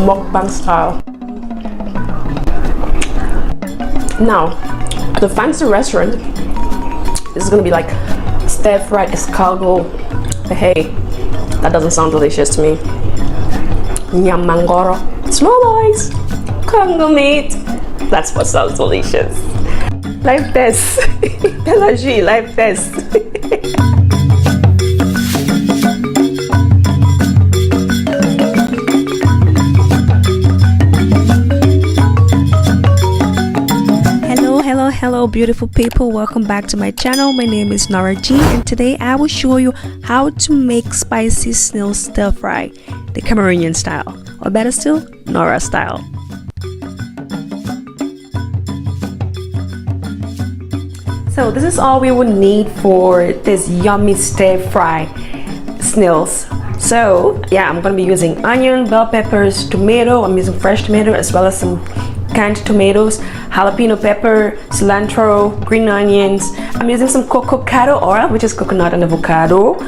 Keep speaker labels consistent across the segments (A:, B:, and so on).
A: mukbang style. Now, the fancy restaurant is gonna be like stir-fried escargot. But hey, that doesn't sound delicious to me. Nyamangoro, small boys, Congo meat. That's what sounds delicious. Like this, Pelagie, like this.
B: Hello beautiful people, welcome back to my channel. My name is Nora G, and today I will show you how to make spicy snail stir fry the Cameroonian style, or better still, Nora style. So this is all we would need for this yummy stir fry snails. So yeah, I'm gonna be using onion, bell peppers, tomato. I'm using fresh tomato as well as some canned tomatoes, jalapeno pepper, cilantro, green onions. I'm using some cacao oil, which is coconut and avocado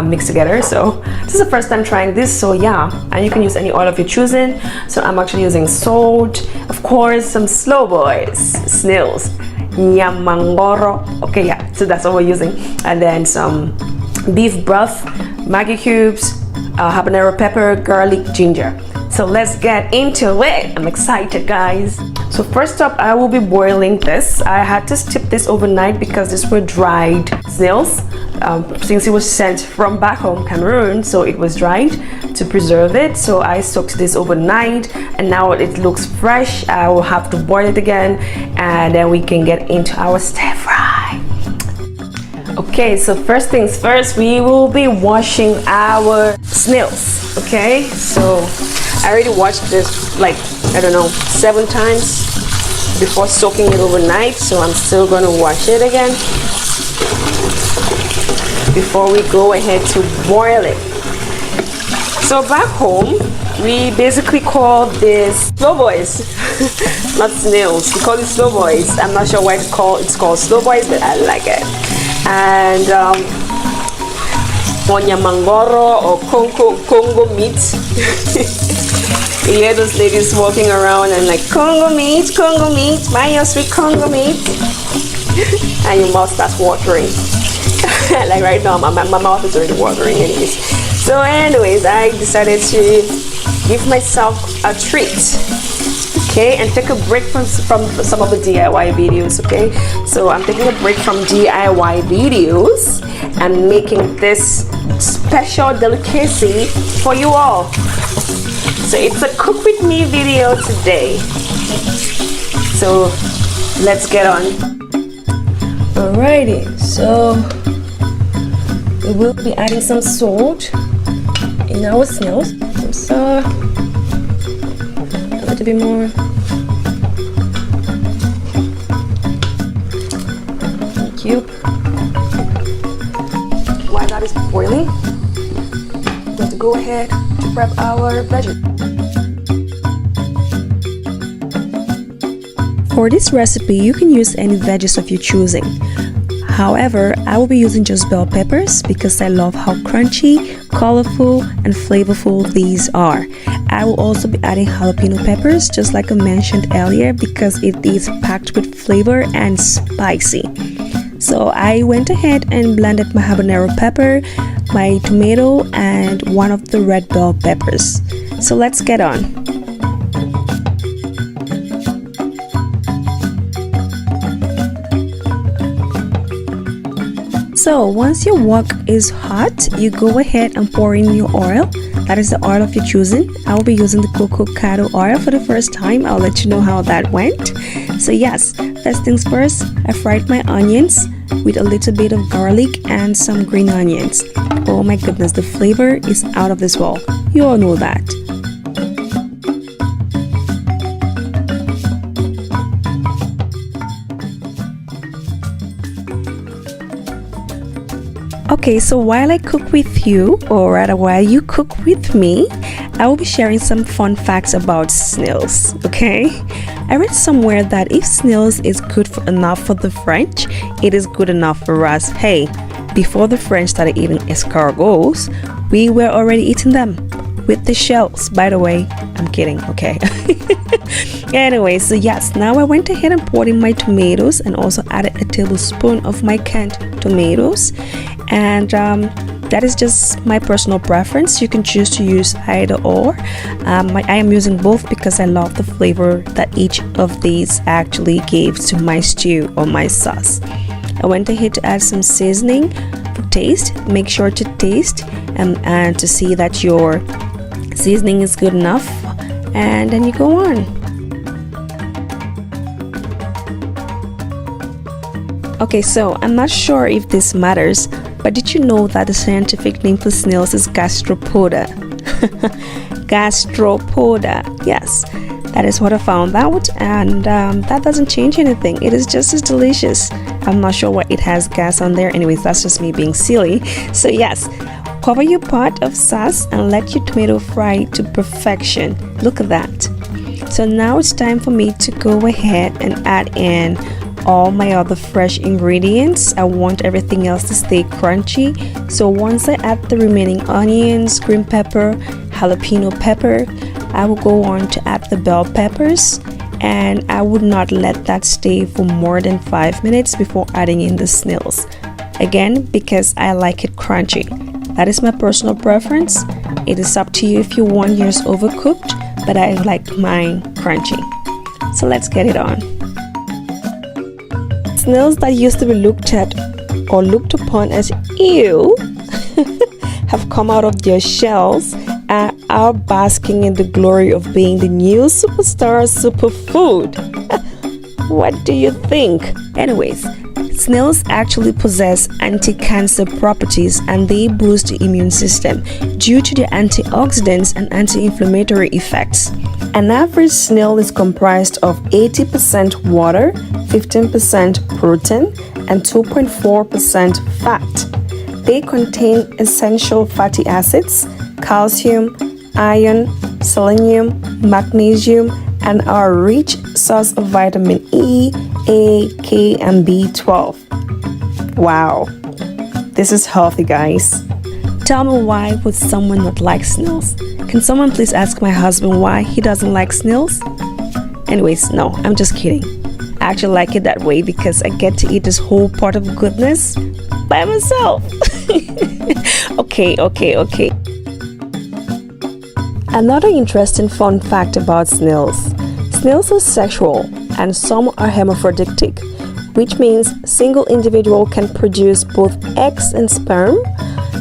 B: mixed together. So this is the first time trying this, so yeah, and you can use any oil of your choosing. So I'm actually using salt, of course, some slow boys, snails, nyamangoro. Okay, yeah, so that's what we're using, and then some beef broth, Maggi cubes, habanero pepper, garlic, ginger. So let's get into it. I'm excited, guys. So first up, I will be boiling this. I had to steep this overnight because these were dried snails. Since it was sent from back home, Cameroon, so it was dried to preserve it. So I soaked this overnight, and now it looks fresh. I will have to boil it again, and then we can get into our stir fry. Okay, so first things first, we will be washing our snails. Okay, so I already washed this like, I don't know, 7 times before soaking it overnight, so I'm still going to wash it again before we go ahead to boil it. So back home, we basically call this slow boys, not snails. We call it slow boys. I'm not sure why it's called slow boys, but I like it. And Onyamangoro or Congo meat. You hear those ladies walking around and like, Congo meat, buy your sweet Congo meat. And your mouth starts watering. Like right now, my mouth is already watering anyways. So anyways, I decided to give myself a treat. Okay, and take a break from some of the DIY videos. Okay, so I'm taking a break from DIY videos and making this special delicacy for you all. So it's a cook with me video today. So let's get on. Alrighty, so we will be adding some salt in our snails. Some salt, a little bit more. Thank you. While that is boiling, we're going to go ahead to prep our veggies. For this recipe, you can use any veggies of your choosing. However, I will be using just bell peppers because I love how crunchy, colorful, and flavorful these are. I will also be adding jalapeno peppers, just like I mentioned earlier, because it is packed with flavor and spicy. So I went ahead and blended my habanero pepper, my tomato, and one of the red bell peppers. So let's get on. So once your wok is hot, you go ahead and pour in your oil. That is the oil of your choosing. I will be using the cacao oil for the first time. I'll let you know how that went. So yes, first things first, I fried my onions with a little bit of garlic and some green onions. Oh my goodness, the flavor is out of this world. You all know that. Okay, so while I cook with you, or rather while you cook with me, I will be sharing some fun facts about snails, okay? I read somewhere that if snails is good enough for the French, it is good enough for us. Hey, before the French started eating escargots, we were already eating them with the shells, by the way. I'm kidding, okay. Anyway, so yes, now I went ahead and poured in my tomatoes and also added a tablespoon of my canned tomatoes. And that is just my personal preference. You can choose to use either or. I am using both because I love the flavor that each of these actually gives to my stew or my sauce. I went ahead to add some seasoning for taste. Make sure to taste and to see that your seasoning is good enough, and then you go on. Okay, so I'm not sure if this matters, but did you know that the scientific name for snails is gastropoda? Gastropoda, yes, that is what I found out, and that doesn't change anything. It is just as delicious. I'm not sure why it has gas on there. Anyways, that's just me being silly. So yes, cover your pot of sauce and let your tomato fry to perfection. Look at that. So now it's time for me to go ahead and add in all my other fresh ingredients. I want everything else to stay crunchy. So once I add the remaining onions, green pepper, jalapeno pepper, I will go on to add the bell peppers, and I would not let that stay for more than 5 minutes before adding in the snails. Again, because I like it crunchy. That is my personal preference. It is up to you if you want yours overcooked, but I like mine crunchy. So let's get it on. Snails that used to be looked at or looked upon as ew have come out of their shells and are basking in the glory of being the new superstar superfood. What do you think? Anyways, snails actually possess anti-cancer properties, and they boost the immune system due to their antioxidants and anti-inflammatory effects. An average snail is comprised of 80% water, 15% protein, and 2.4% fat. They contain essential fatty acids, calcium, iron, selenium, magnesium, and are a rich source of vitamin E, A, K, and B12. Wow, this is healthy, guys. Tell me, why would someone not like snails? Can someone please ask my husband why he doesn't like snails? Anyways, no, I'm just kidding. I actually like it that way because I get to eat this whole pot of goodness by myself. Okay. Another interesting fun fact about snails. Snails are sexual and some are hermaphroditic, which means single individual can produce both eggs and sperm.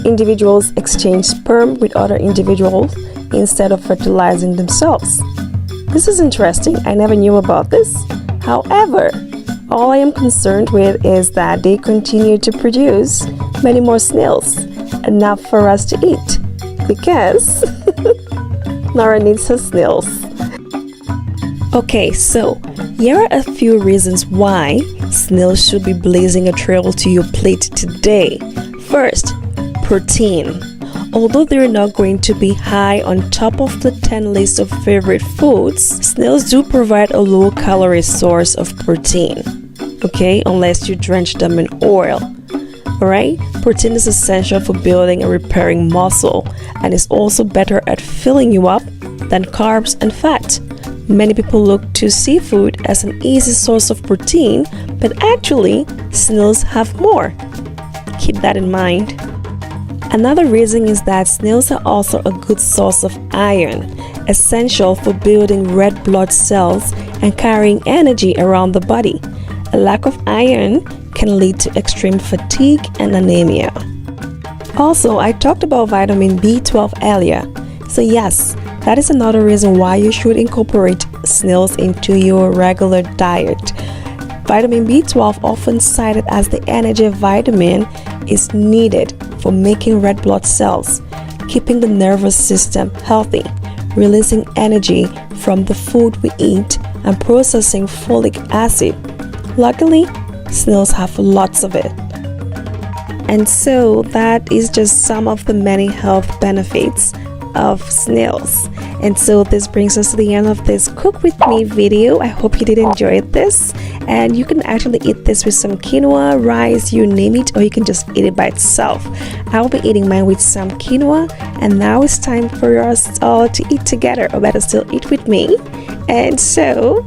B: Individuals exchange sperm with other individuals instead of fertilizing themselves. This is interesting. I never knew about this. However, all I am concerned with is that they continue to produce many more snails, enough for us to eat, because Nora needs her snails. Okay, so here are a few reasons why snails should be blazing a trail to your plate today. First, protein. Although they're not going to be high on top of the 10 list of favorite foods, snails do provide a low-calorie source of protein. Okay, unless you drench them in oil. Alright, protein is essential for building and repairing muscle, and is also better at filling you up than carbs and fat. Many people look to seafood as an easy source of protein, but actually, snails have more. Keep that in mind. Another reason is that snails are also a good source of iron, essential for building red blood cells and carrying energy around the body. A lack of iron can lead to extreme fatigue and anemia. Also, I talked about vitamin B12 earlier. So yes, that is another reason why you should incorporate snails into your regular diet. Vitamin B12, often cited as the energy vitamin, is needed for making red blood cells, keeping the nervous system healthy, releasing energy from the food we eat, and processing folic acid. Luckily, snails have lots of it. And so that is just some of the many health benefits of snails. And so this brings us to the end of this cook with me video. I hope you did enjoy this, and you can actually eat this with some quinoa, rice, you name it, or you can just eat it by itself. I will be eating mine with some quinoa, and now it's time for us all to eat together, or better still, eat with me. And so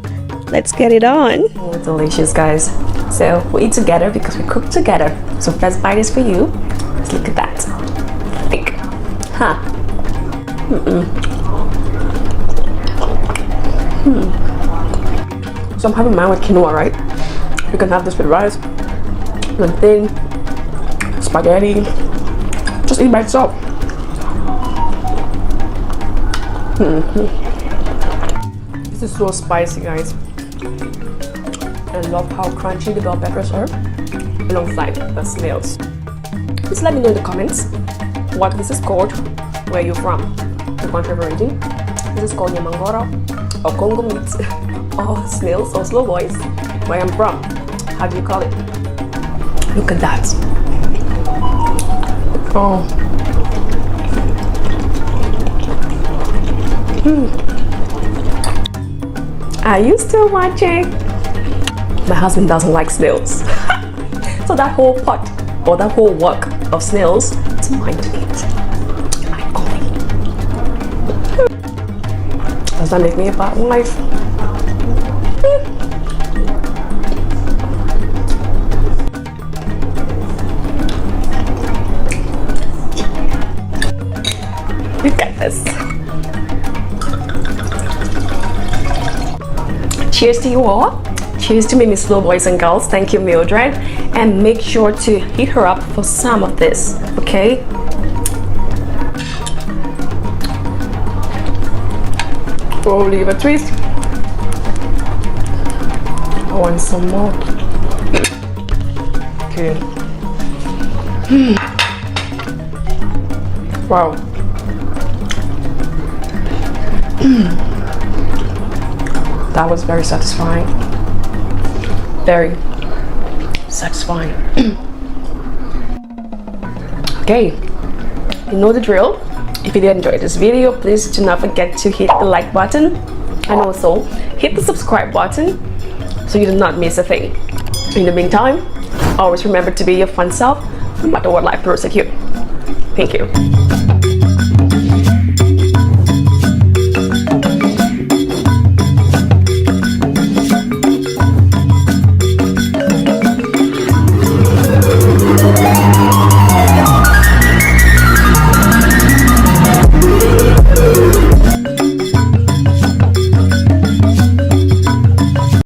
B: let's get it on.
A: Oh, delicious, guys. So we eat together because we cook together. So first bite is for you. Let's look at that. Thick. Huh. So I'm having mine with quinoa, right? You can have this with rice, plantain, spaghetti. Just eat by itself. This is so spicy, guys. I love how crunchy the bell peppers are alongside the snails. Please let me know in the comments what this is called, where you're from, the country of origin. This is called Yamangoro or Congo meat or snails or slow boys. Where I'm from, how do you call it? Look at that. Oh. Are you still watching? My husband doesn't like snails. So that whole pot or that whole wok of snails, it's mine to eat. I'm going. Does that make me a bad wife? Look at this. Cheers to you all. Cheers to me, Miss Slow Boys and Girls. Thank you, Mildred. And make sure to hit her up for some of this, okay? Oh, leave a twist. I want some more. Okay. Wow. That was very satisfying. Very satisfying. Okay, you know the drill. If you did enjoy this video, please do not forget to hit the like button and also hit the subscribe button so you do not miss a thing. In the meantime, always remember to be your fun self no matter what life throws at you. Thank you.